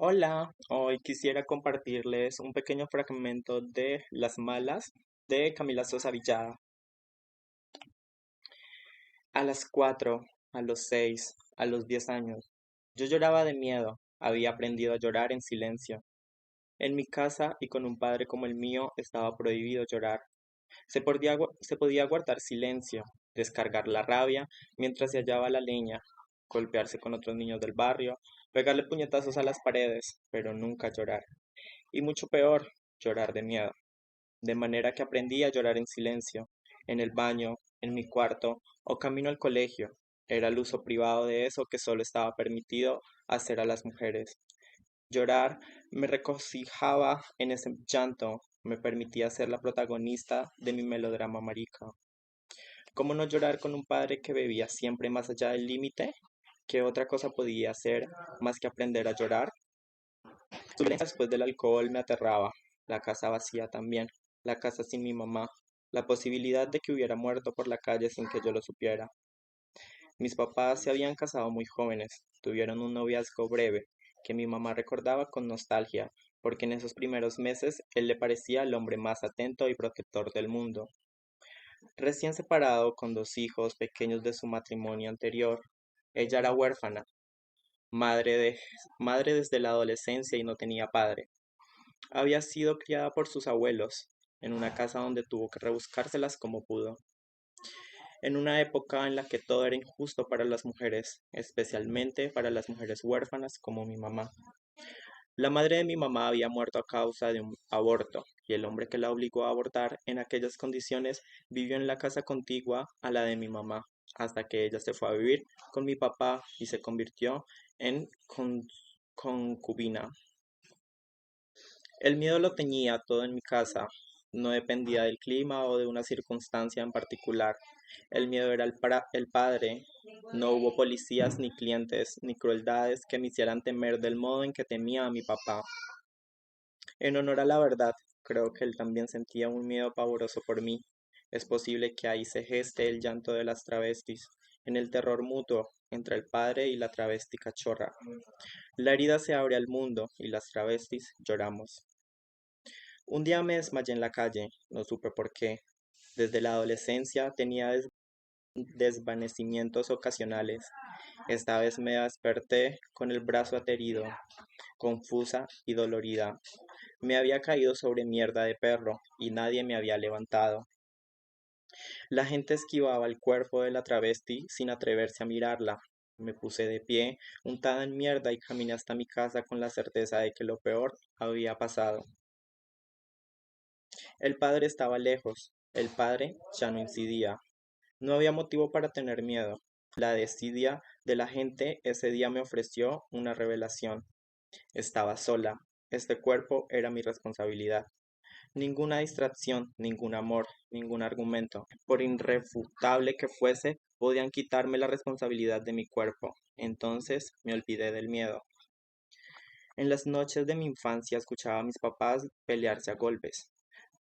Hola, hoy quisiera compartirles un pequeño fragmento de Las Malas de Camila Sosa Villada. A las 4, a los 6, a los 10 años, yo lloraba de miedo, había aprendido a llorar en silencio. En mi casa y con un padre como el mío estaba prohibido llorar. Se podía guardar silencio, descargar la rabia mientras se hallaba la leña, golpearse con otros niños del barrio, pegarle puñetazos a las paredes, pero nunca llorar. Y mucho peor, llorar de miedo. De manera que aprendí a llorar en silencio, en el baño, en mi cuarto o camino al colegio. Era el uso privado de eso que solo estaba permitido hacer a las mujeres. Llorar me regocijaba en ese llanto, me permitía ser la protagonista de mi melodrama marica. ¿Cómo no llorar con un padre que bebía siempre más allá del límite? ¿Qué otra cosa podía hacer más que aprender a llorar? Su violencia después del alcohol me aterraba, la casa vacía también, la casa sin mi mamá, la posibilidad de que hubiera muerto por la calle sin que yo lo supiera. Mis papás se habían casado muy jóvenes, tuvieron un noviazgo breve, que mi mamá recordaba con nostalgia, porque en esos primeros meses él le parecía el hombre más atento y protector del mundo. Recién separado con dos hijos pequeños de su matrimonio anterior, ella era huérfana, madre de, madre desde la adolescencia y no tenía padre. Había sido criada por sus abuelos, en una casa donde tuvo que rebuscárselas como pudo, en una época en la que todo era injusto para las mujeres, especialmente para las mujeres huérfanas como mi mamá. La madre de mi mamá había muerto a causa de un aborto, y el hombre que la obligó a abortar en aquellas condiciones vivió en la casa contigua a la de mi mamá, hasta que ella se fue a vivir con mi papá y se convirtió en concubina. El miedo lo teñía todo en mi casa, no dependía del clima o de una circunstancia en particular. El miedo era el padre. No hubo policías ni clientes ni crueldades que me hicieran temer del modo en que temía a mi papá. En honor a la verdad, creo que él también sentía un miedo pavoroso por mí. Es posible que ahí se geste el llanto de las travestis, en el terror mutuo entre el padre y la travesti cachorra. La herida se abre al mundo y las travestis lloramos. Un día me desmayé en la calle, no supe por qué. Desde la adolescencia tenía desvanecimientos ocasionales. Esta vez me desperté con el brazo aterido, confusa y dolorida. Me había caído sobre mierda de perro y nadie me había levantado. La gente esquivaba el cuerpo de la travesti sin atreverse a mirarla. Me puse de pie, untada en mierda y caminé hasta mi casa con la certeza de que lo peor había pasado. El padre estaba lejos, el padre ya no incidía. No había motivo para tener miedo. La desidia de la gente ese día me ofreció una revelación. Estaba sola. Este cuerpo era mi responsabilidad. Ninguna distracción, ningún amor, ningún argumento, por irrefutable que fuese, podían quitarme la responsabilidad de mi cuerpo. Entonces me olvidé del miedo. En las noches de mi infancia escuchaba a mis papás pelearse a golpes.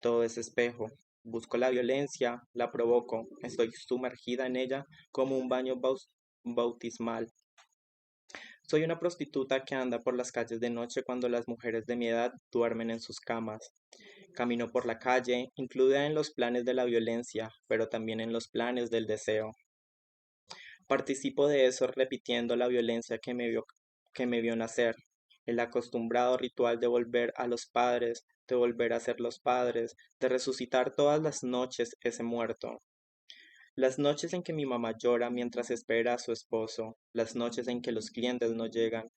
Todo es espejo. Busco la violencia, la provoco, estoy sumergida en ella como un baño bautismal. Soy una prostituta que anda por las calles de noche cuando las mujeres de mi edad duermen en sus camas. Camino por la calle, incluida en los planes de la violencia, pero también en los planes del deseo. Participo de eso repitiendo la violencia que me vio nacer, el acostumbrado ritual de volver a los padres, de volver a ser los padres, de resucitar todas las noches ese muerto. Las noches en que mi mamá llora mientras espera a su esposo, las noches en que los clientes no llegan,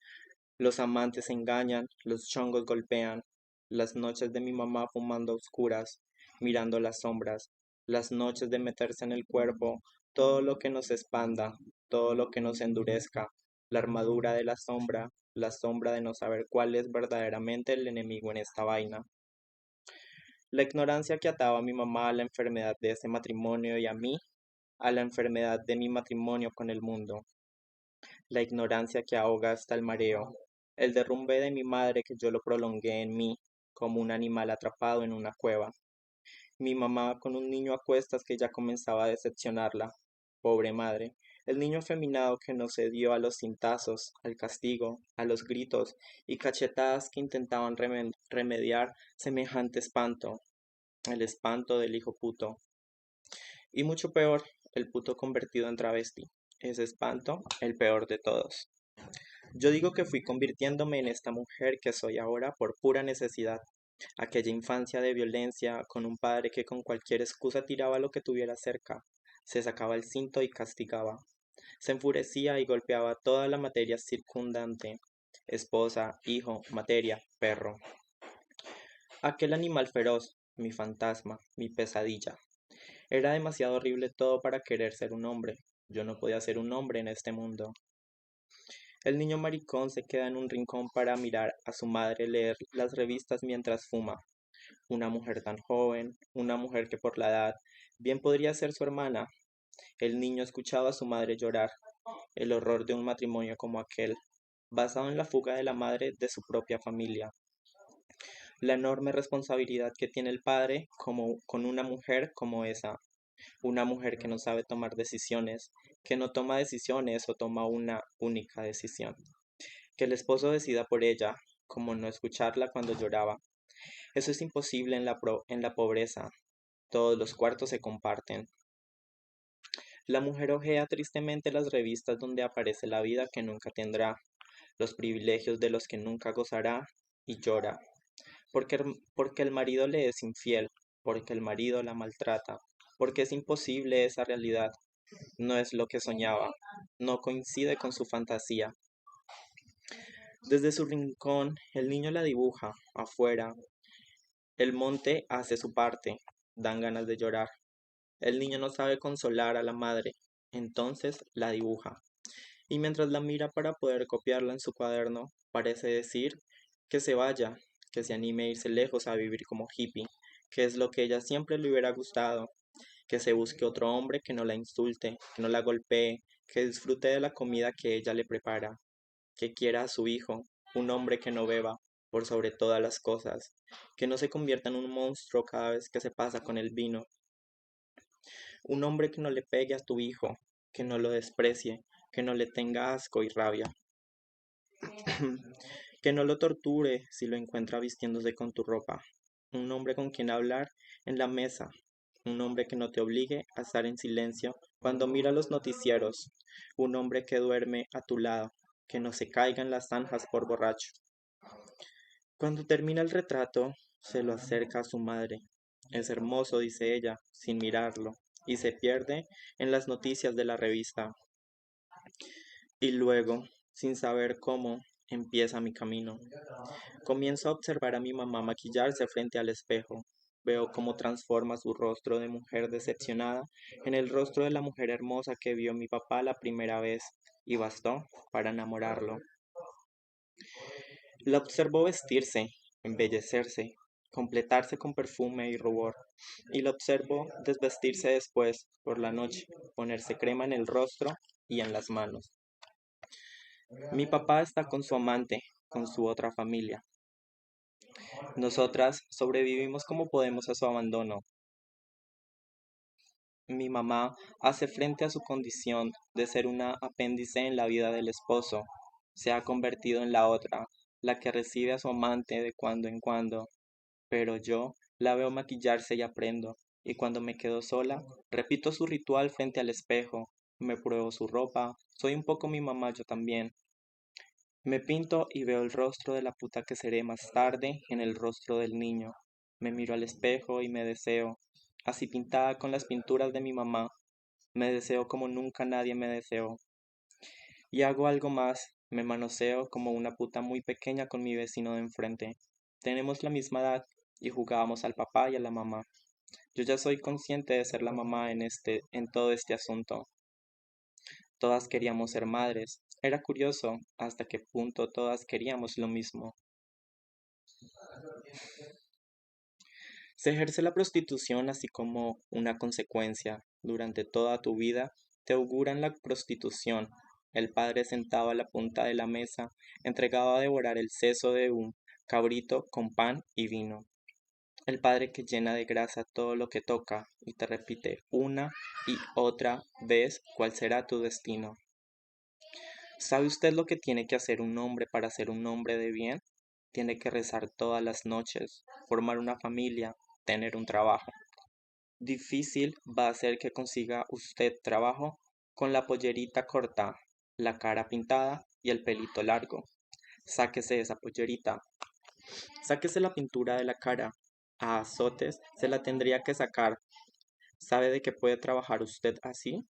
los amantes engañan, los chongos golpean, las noches de mi mamá fumando a oscuras, mirando las sombras, las noches de meterse en el cuerpo, todo lo que nos expanda, todo lo que nos endurezca, la armadura de la sombra de no saber cuál es verdaderamente el enemigo en esta vaina. La ignorancia que ataba a mi mamá a la enfermedad de ese matrimonio y a mí, a la enfermedad de mi matrimonio con el mundo. La ignorancia que ahoga hasta el mareo, el derrumbe de mi madre que yo lo prolongué en mí, como un animal atrapado en una cueva. Mi mamá con un niño a cuestas que ya comenzaba a decepcionarla. Pobre madre, el niño afeminado que no cedió a los cintazos, al castigo, a los gritos y cachetadas que intentaban remediar semejante espanto, el espanto del hijo puto. Y mucho peor, el puto convertido en travesti. Ese espanto, el peor de todos. Yo digo que fui convirtiéndome en esta mujer que soy ahora por pura necesidad. Aquella infancia de violencia, con un padre que con cualquier excusa tiraba lo que tuviera cerca, se sacaba el cinto y castigaba. Se enfurecía y golpeaba toda la materia circundante, esposa, hijo, materia, perro. Aquel animal feroz, mi fantasma, mi pesadilla. Era demasiado horrible todo para querer ser un hombre. Yo no podía ser un hombre en este mundo. El niño maricón se queda en un rincón para mirar a su madre leer las revistas mientras fuma. Una mujer tan joven, una mujer que por la edad bien podría ser su hermana. El niño escuchaba a su madre llorar, el horror de un matrimonio como aquel, basado en la fuga de la madre de su propia familia. La enorme responsabilidad que tiene el padre con una mujer como esa, una mujer que no sabe tomar decisiones, que no toma decisiones o toma una única decisión. Que el esposo decida por ella, como no escucharla cuando lloraba. Eso es imposible en la pobreza. Todos los cuartos se comparten. La mujer ojea tristemente las revistas donde aparece la vida que nunca tendrá, los privilegios de los que nunca gozará, y llora, porque el marido le es infiel, porque el marido la maltrata, porque es imposible esa realidad, no es lo que soñaba, no coincide con su fantasía. Desde su rincón, el niño la dibuja, afuera. El monte hace su parte, dan ganas de llorar. El niño no sabe consolar a la madre, entonces la dibuja. Y mientras la mira para poder copiarla en su cuaderno, parece decir que se vaya, que se anime a irse lejos a vivir como hippie, que es lo que ella siempre le hubiera gustado, que se busque otro hombre que no la insulte, que no la golpee, que disfrute de la comida que ella le prepara, que quiera a su hijo, un hombre que no beba, por sobre todas las cosas, que no se convierta en un monstruo cada vez que se pasa con el vino, un hombre que no le pegue a tu hijo, que no lo desprecie, que no le tenga asco y rabia, que no lo torture si lo encuentra vistiéndose con tu ropa, un hombre con quien hablar en la mesa, un hombre que no te obligue a estar en silencio cuando mira los noticieros, un hombre que duerme a tu lado, que no se caiga en las zanjas por borracho. Cuando termina el retrato, se lo acerca a su madre. Es hermoso, dice ella, sin mirarlo, y se pierde en las noticias de la revista. Y luego, sin saber cómo, empieza mi camino. Comienzo a observar a mi mamá maquillarse frente al espejo. Veo cómo transforma su rostro de mujer decepcionada en el rostro de la mujer hermosa que vio mi papá la primera vez y bastó para enamorarlo. La observo vestirse, embellecerse, completarse con perfume y rubor, y la observo desvestirse después, por la noche, ponerse crema en el rostro y en las manos. Mi papá está con su amante, con su otra familia. Nosotras sobrevivimos como podemos a su abandono. Mi mamá hace frente a su condición de ser una apéndice en la vida del esposo. Se ha convertido en la otra, la que recibe a su amante de cuando en cuando, pero yo la veo maquillarse y aprendo, y cuando me quedo sola, repito su ritual frente al espejo, me pruebo su ropa, soy un poco mi mamá yo también. Me pinto y veo el rostro de la puta que seré más tarde en el rostro del niño. Me miro al espejo y me deseo, así pintada con las pinturas de mi mamá, me deseo como nunca nadie me deseó. Y hago algo más, me manoseo como una puta muy pequeña con mi vecino de enfrente. Tenemos la misma edad y jugábamos al papá y a la mamá. Yo ya soy consciente de ser la mamá en todo este asunto. Todas queríamos ser madres. Era curioso hasta qué punto todas queríamos lo mismo. Se ejerce la prostitución así como una consecuencia. Durante toda tu vida te auguran la prostitución. El padre sentado a la punta de la mesa, entregado a devorar el seso de un cabrito con pan y vino. El padre que llena de grasa todo lo que toca y te repite una y otra vez cuál será tu destino. ¿Sabe usted lo que tiene que hacer un hombre para ser un hombre de bien? Tiene que rezar todas las noches, formar una familia, tener un trabajo. Difícil va a ser que consiga usted trabajo con la pollerita corta, la cara pintada y el pelito largo. Sáquese esa pollerita, sáquese la pintura de la cara. A azotes se la tendría que sacar. ¿Sabe de qué puede trabajar usted así?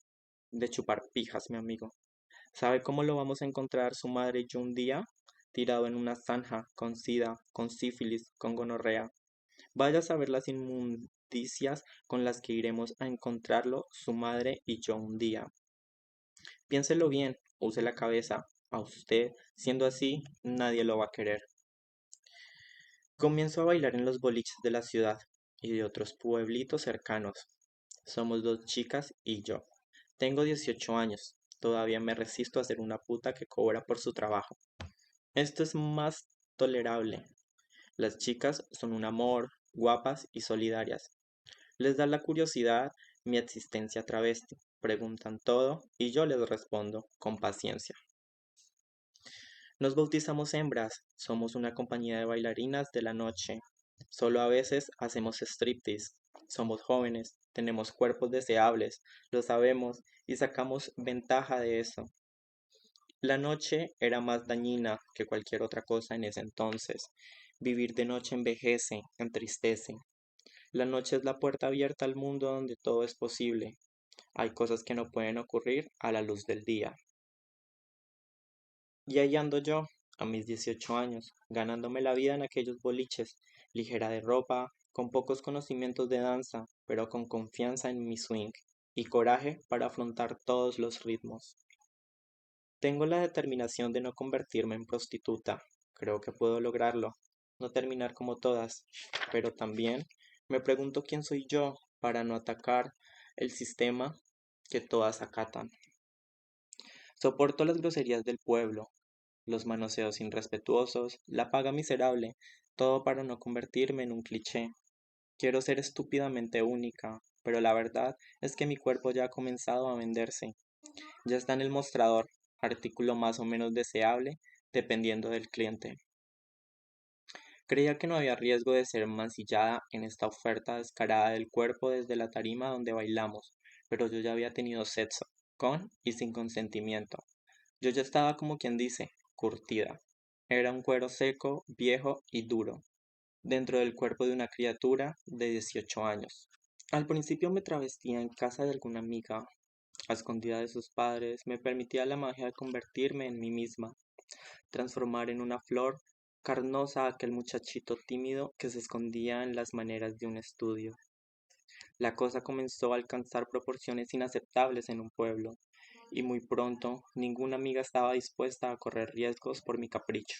De chupar pijas, mi amigo. ¿Sabe cómo lo vamos a encontrar su madre y yo un día? Tirado en una zanja, con sida, con sífilis, con gonorrea. Vaya a saber las inmundicias con las que iremos a encontrarlo su madre y yo un día. Piénselo bien, use la cabeza. A usted, siendo así, nadie lo va a querer. Comienzo a bailar en los boliches de la ciudad y de otros pueblitos cercanos. Somos dos chicas y yo. Tengo 18 años. Todavía me resisto a ser una puta que cobra por su trabajo. Esto es más tolerable. Las chicas son un amor, guapas y solidarias. Les da la curiosidad mi existencia travesti. Preguntan todo y yo les respondo con paciencia. Nos bautizamos hembras, somos una compañía de bailarinas de la noche. Solo a veces hacemos striptease. Somos jóvenes, tenemos cuerpos deseables, lo sabemos y sacamos ventaja de eso. La noche era más dañina que cualquier otra cosa en ese entonces. Vivir de noche envejece, entristece. La noche es la puerta abierta al mundo donde todo es posible. Hay cosas que no pueden ocurrir a la luz del día. Y ahí ando yo, a mis 18 años, ganándome la vida en aquellos boliches, ligera de ropa, con pocos conocimientos de danza, pero con confianza en mi swing y coraje para afrontar todos los ritmos. Tengo la determinación de no convertirme en prostituta. Creo que puedo lograrlo, no terminar como todas, pero también me pregunto quién soy yo para no atacar el sistema que todas acatan. Soporto las groserías del pueblo, los manoseos irrespetuosos, la paga miserable, todo para no convertirme en un cliché. Quiero ser estúpidamente única, pero la verdad es que mi cuerpo ya ha comenzado a venderse. Ya está en el mostrador, artículo más o menos deseable, dependiendo del cliente. Creía que no había riesgo de ser mancillada en esta oferta descarada del cuerpo desde la tarima donde bailamos, pero yo ya había tenido sexo, con y sin consentimiento. Yo ya estaba como quien dice, curtida. Era un cuero seco, viejo y duro, dentro del cuerpo de una criatura de 18 años. Al principio me travestía en casa de alguna amiga, a escondida de sus padres, me permitía la magia de convertirme en mí misma, transformar en una flor carnosa a aquel muchachito tímido que se escondía en las maneras de un estudio. La cosa comenzó a alcanzar proporciones inaceptables en un pueblo, y muy pronto ninguna amiga estaba dispuesta a correr riesgos por mi capricho.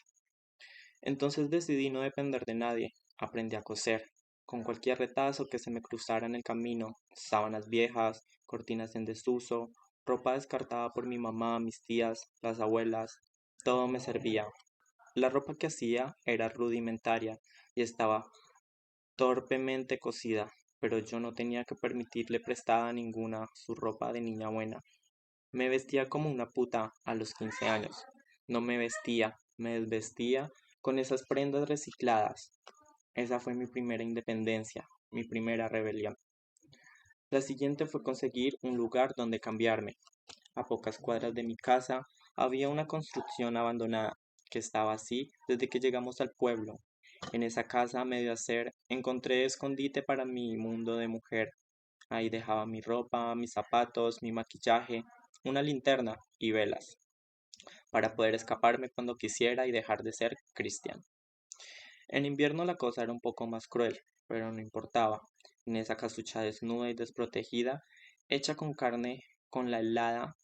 Entonces decidí no depender de nadie, aprendí a coser, con cualquier retazo que se me cruzara en el camino, sábanas viejas, cortinas en desuso, ropa descartada por mi mamá, mis tías, las abuelas, todo me servía. La ropa que hacía era rudimentaria y estaba torpemente cosida, pero yo no tenía que permitirle prestada ninguna su ropa de niña buena. Me vestía como una puta a los 15 años. No me vestía, me desvestía con esas prendas recicladas. Esa fue mi primera independencia, mi primera rebelión. La siguiente fue conseguir un lugar donde cambiarme. A pocas cuadras de mi casa había una construcción abandonada que estaba así desde que llegamos al pueblo. En esa casa, a medio hacer, encontré escondite para mi mundo de mujer. Ahí dejaba mi ropa, mis zapatos, mi maquillaje, una linterna y velas, para poder escaparme cuando quisiera y dejar de ser cristiano. En invierno la cosa era un poco más cruel, pero no importaba. En esa casucha desnuda y desprotegida, hecha con carne, con la helada,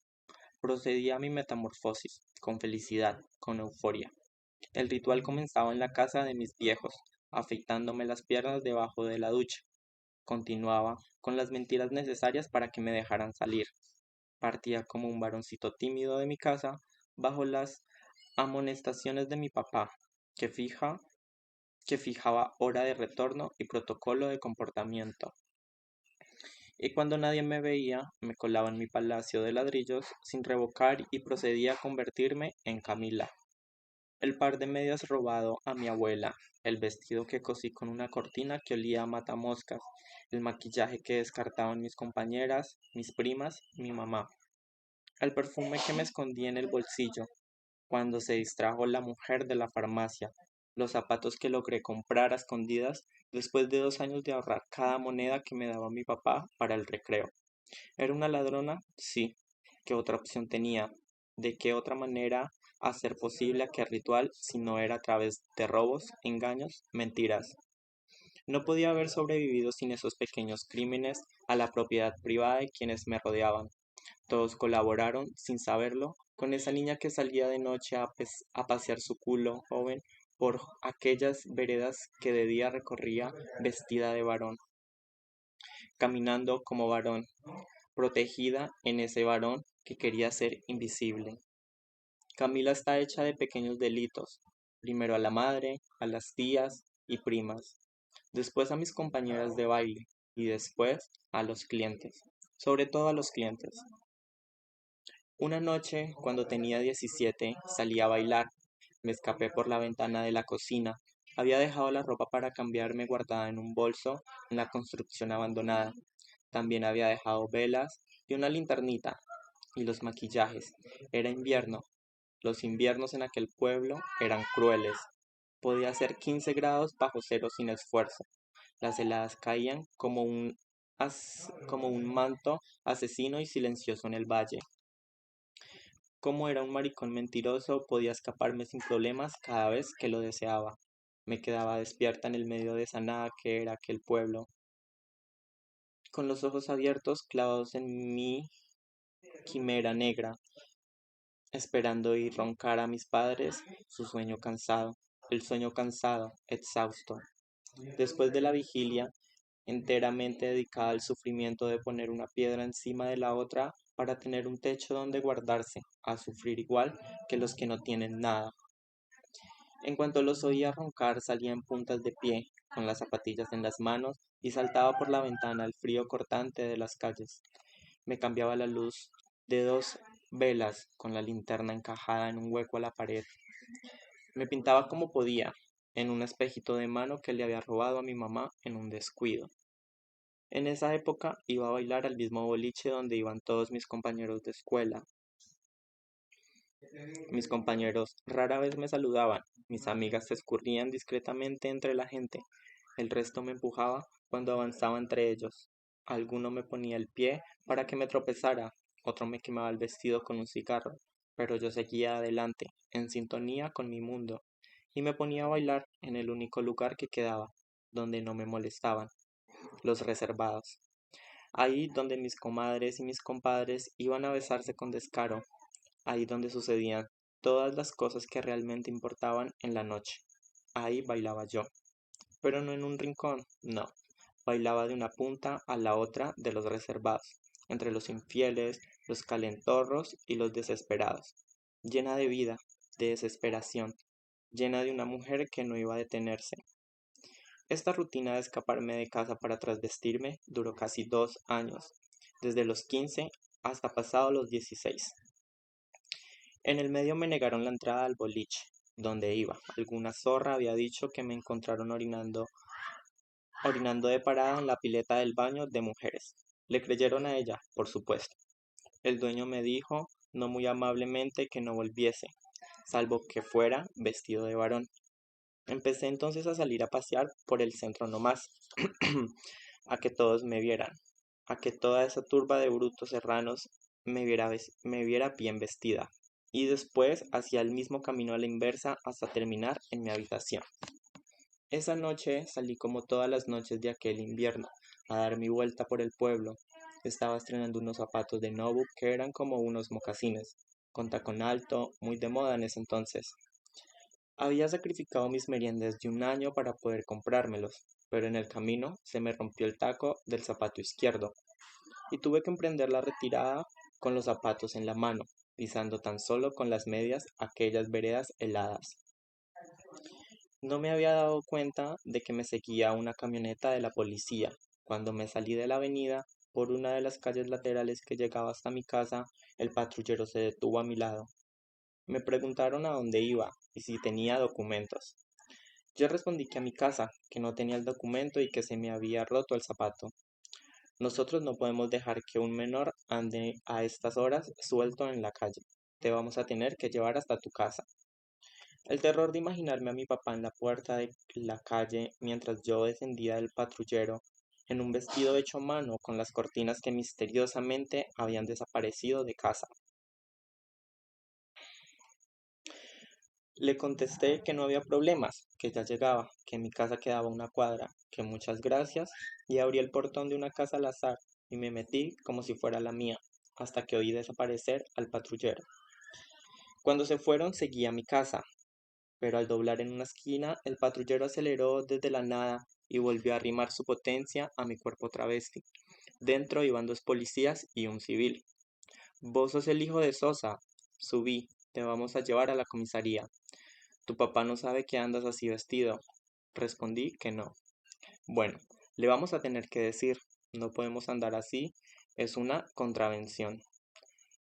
procedía a mi metamorfosis, con felicidad, con euforia. El ritual comenzaba en la casa de mis viejos, afeitándome las piernas debajo de la ducha. Continuaba con las mentiras necesarias para que me dejaran salir. Partía como un varoncito tímido de mi casa, bajo las amonestaciones de mi papá, que fija que fijaba hora de retorno y protocolo de comportamiento. Y cuando nadie me veía, me colaba en mi palacio de ladrillos sin revocar y procedía a convertirme en Camila. El par de medias robado a mi abuela, el vestido que cosí con una cortina que olía a matamoscas, el maquillaje que descartaban mis compañeras, mis primas, mi mamá, el perfume que me escondí en el bolsillo cuando se distrajo la mujer de la farmacia, los zapatos que logré comprar a escondidas después de 2 años de ahorrar cada moneda que me daba mi papá para el recreo. ¿Era una ladrona? Sí. ¿Qué otra opción tenía? ¿De qué otra manera hacer posible aquel ritual si no era a través de robos, engaños, mentiras? No podía haber sobrevivido sin esos pequeños crímenes a la propiedad privada de quienes me rodeaban. Todos colaboraron, sin saberlo, con esa niña que salía de noche a pasear su culo joven por aquellas veredas que de día recorría vestida de varón, caminando como varón, protegida en ese varón que quería ser invisible. Camila está hecha de pequeños delitos, primero a la madre, a las tías y primas, después a mis compañeras de baile y después a los clientes, sobre todo a los clientes. Una noche, cuando tenía 17, salí a bailar. Me escapé por la ventana de la cocina. Había dejado la ropa para cambiarme guardada en un bolso en la construcción abandonada. También había dejado velas y una linternita y los maquillajes. Era invierno. Los inviernos en aquel pueblo eran crueles. Podía hacer 15 grados bajo cero sin esfuerzo. Las heladas caían como un manto asesino y silencioso en el valle. Como era un maricón mentiroso, podía escaparme sin problemas cada vez que lo deseaba. Me quedaba despierta en el medio de esa nada que era aquel pueblo, con los ojos abiertos clavados en mi quimera negra, esperando oír roncar a mis padres su sueño cansado, el sueño cansado, exhausto. Después de la vigilia, enteramente dedicada al sufrimiento de poner una piedra encima de la otra para tener un techo donde guardarse, a sufrir igual que los que no tienen nada. En cuanto los oía roncar, salía en puntas de pie, con las zapatillas en las manos, y saltaba por la ventana al frío cortante de las calles. Me cambiaba la luz de 2 velas con la linterna encajada en un hueco a la pared. Me pintaba como podía, en un espejito de mano que le había robado a mi mamá en un descuido. En esa época iba a bailar al mismo boliche donde iban todos mis compañeros de escuela. Mis compañeros rara vez me saludaban, mis amigas se escurrían discretamente entre la gente, el resto me empujaba cuando avanzaba entre ellos. Alguno me ponía el pie para que me tropezara, otro me quemaba el vestido con un cigarro, pero yo seguía adelante, en sintonía con mi mundo, y me ponía a bailar en el único lugar que quedaba, donde no me molestaban, los reservados. Ahí donde mis comadres y mis compadres iban a besarse con descaro, ahí donde sucedían todas las cosas que realmente importaban en la noche. Ahí bailaba yo, pero no en un rincón, no. Bailaba de una punta a la otra de los reservados, entre los infieles, los calentorros y los desesperados, llena de vida, de desesperación, llena de una mujer que no iba a detenerse. Esta rutina de escaparme de casa para trasvestirme duró casi 2 años, desde los 15 hasta pasados los 16. En el medio me negaron la entrada al boliche, donde iba. Alguna zorra había dicho que me encontraron orinando de parada en la pileta del baño de mujeres. Le creyeron a ella, por supuesto. El dueño me dijo, no muy amablemente, que no volviese, salvo que fuera vestido de varón. Empecé entonces a salir a pasear por el centro nomás, a que todos me vieran, a que toda esa turba de brutos serranos me viera bien vestida, y después hacía el mismo camino a la inversa hasta terminar en mi habitación. Esa noche salí como todas las noches de aquel invierno, a dar mi vuelta por el pueblo. Estaba estrenando unos zapatos de Nobu que eran como unos mocasines, con tacón alto, muy de moda en ese entonces. Había sacrificado mis meriendas de un año para poder comprármelos, pero en el camino se me rompió el taco del zapato izquierdo, y tuve que emprender la retirada con los zapatos en la mano, pisando tan solo con las medias aquellas veredas heladas. No me había dado cuenta de que me seguía una camioneta de la policía. Cuando me salí de la avenida, por una de las calles laterales que llegaba hasta mi casa, el patrullero se detuvo a mi lado. Me preguntaron a dónde iba y si tenía documentos. Yo respondí que a mi casa, que no tenía el documento y que se me había roto el zapato. Nosotros no podemos dejar que un menor ande a estas horas suelto en la calle. Te vamos a tener que llevar hasta tu casa. El terror de imaginarme a mi papá en la puerta de la calle mientras yo descendía del patrullero, en un vestido hecho a mano con las cortinas que misteriosamente habían desaparecido de casa. Le contesté que no había problemas, que ya llegaba, que mi casa quedaba a una cuadra, que muchas gracias, y abrí el portón de una casa al azar y me metí como si fuera la mía, hasta que oí desaparecer al patrullero. Cuando se fueron seguí a mi casa, pero al doblar en una esquina, el patrullero aceleró desde la nada y volvió a arrimar su potencia a mi cuerpo travesti. Dentro iban dos policías y un civil. Vos sos el hijo de Sosa. Subí, te vamos a llevar a la comisaría. Tu papá no sabe que andas así vestido. Respondí que no. Bueno, le vamos a tener que decir, no podemos andar así, es una contravención.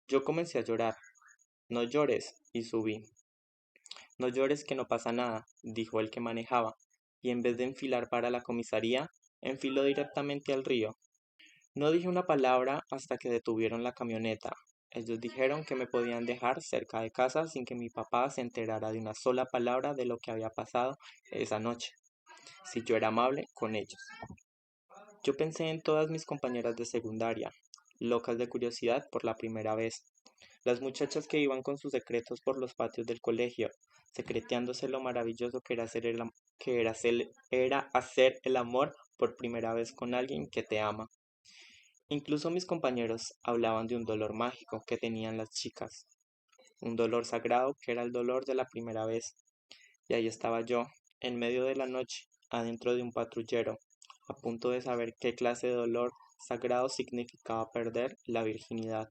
Yo comencé a llorar. No llores, y subí. No llores que no pasa nada, dijo el que manejaba, y en vez de enfilar para la comisaría, enfiló directamente al río. No dije una palabra hasta que detuvieron la camioneta. Ellos dijeron que me podían dejar cerca de casa sin que mi papá se enterara de una sola palabra de lo que había pasado esa noche, si yo era amable con ellos. Yo pensé en todas mis compañeras de secundaria, locas de curiosidad por la primera vez. Las muchachas que iban con sus secretos por los patios del colegio, secreteándose lo maravilloso que era era hacer el amor por primera vez con alguien que te ama. Incluso mis compañeros hablaban de un dolor mágico que tenían las chicas, un dolor sagrado que era el dolor de la primera vez. Y ahí estaba yo, en medio de la noche, adentro de un patrullero, a punto de saber qué clase de dolor sagrado significaba perder la virginidad.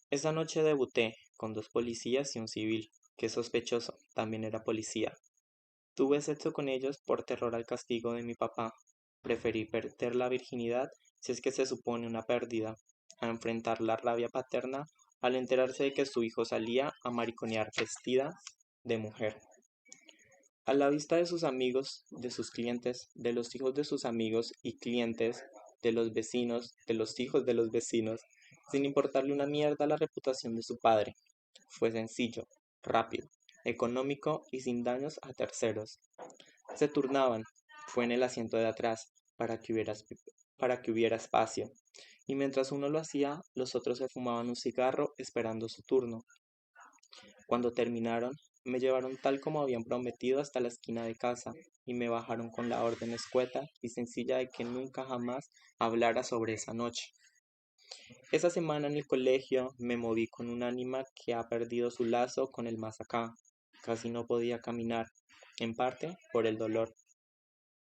Esa noche debuté con dos policías y un civil, que sospechoso, también era policía. Tuve sexo con ellos por terror al castigo de mi papá. Preferí perder la virginidad, si es que se supone una pérdida, a enfrentar la rabia paterna al enterarse de que su hijo salía a mariconear vestida de mujer. A la vista de sus amigos, de sus clientes, de los hijos de sus amigos y clientes, de los vecinos, de los hijos de los vecinos, sin importarle una mierda la reputación de su padre. Fue sencillo, rápido, económico y sin daños a terceros. Se turnaban, fue en el asiento de atrás, para que hubiera espacio, y mientras uno lo hacía, los otros se fumaban un cigarro esperando su turno. Cuando terminaron, me llevaron tal como habían prometido hasta la esquina de casa, y me bajaron con la orden escueta y sencilla de que nunca jamás hablara sobre esa noche. Esa semana en el colegio me moví con un ánima que ha perdido su lazo con el más acá. Casi no podía caminar, en parte por el dolor.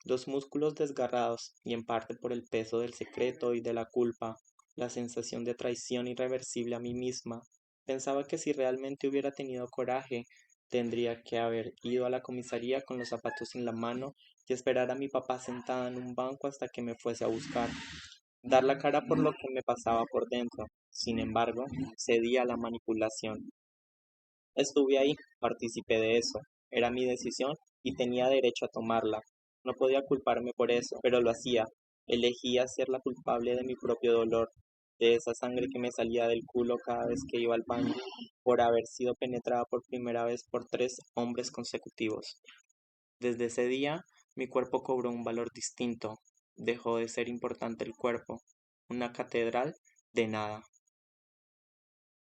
Los músculos desgarrados y en parte por el peso del secreto y de la culpa, la sensación de traición irreversible a mí misma. Pensaba que si realmente hubiera tenido coraje, tendría que haber ido a la comisaría con los zapatos en la mano y esperar a mi papá sentada en un banco hasta que me fuese a buscar. Dar la cara por lo que me pasaba por dentro. Sin embargo, cedí a la manipulación. Estuve ahí, participé de eso. Era mi decisión y tenía derecho a tomarla. No podía culparme por eso, pero lo hacía. Elegía ser la culpable de mi propio dolor, de esa sangre que me salía del culo cada vez que iba al baño, por haber sido penetrada por primera vez por 3 hombres consecutivos. Desde ese día, mi cuerpo cobró un valor distinto. Dejó de ser importante el cuerpo, una catedral de nada.